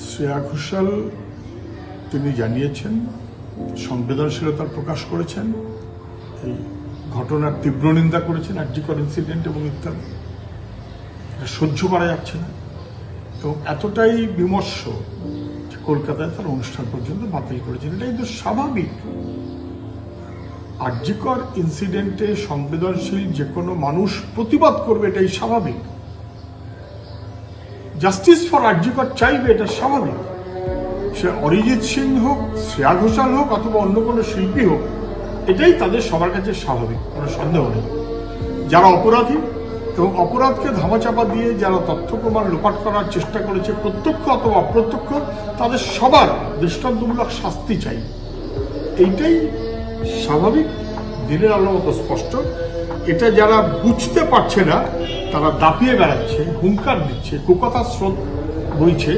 শ্রেয়া ঘোষাল তিনি জানিয়েছেন, সংবেদনশীলতা প্রকাশ করেছেন, এই ঘটনার তীব্র নিন্দা করেছেন, আরজিকর ইনসিডেন্ট এবং ইত্যাদি। এটা সহ্য করা যাচ্ছে না এবং এতটাই বিমর্ষ যে কলকাতায় তার অনুষ্ঠান পর্যন্ত বাতিল করেছেন। এটা কিন্তু স্বাভাবিক। আরজিকর ইনসিডেন্টে সংবেদনশীল যে কোনো মানুষ প্রতিবাদ করবে, এটাই স্বাভাবিক। জাস্টিস ফর আরজিকর চাইবে, এটা স্বাভাবিক। সে অরিজিৎ সিং হোক, শ্রেয়া ঘোষাল হোক, অথবা অন্য কোনো শিল্পী হোক, এটাই তাদের সবার কাছে স্বাভাবিক, কোনো সন্দেহ নেই। যারা অপরাধী এবং অপরাধকে ধামাচাপা দিয়ে যারা তথ্য প্রমাণ লোপাট করার চেষ্টা করেছে, প্রত্যক্ষ অথবা অপ্রত্যক্ষ, তাদের সবার দৃষ্টান্তমূলক শাস্তি চাই। এইটাই স্বাভাবিক, দিনের আলো মতো স্পষ্ট। এটা যারা বুঝতে পারছে না, তারা দাপিয়ে বেড়াচ্ছে, হুঙ্কার দিচ্ছে, কুকথার স্রোত বইছে,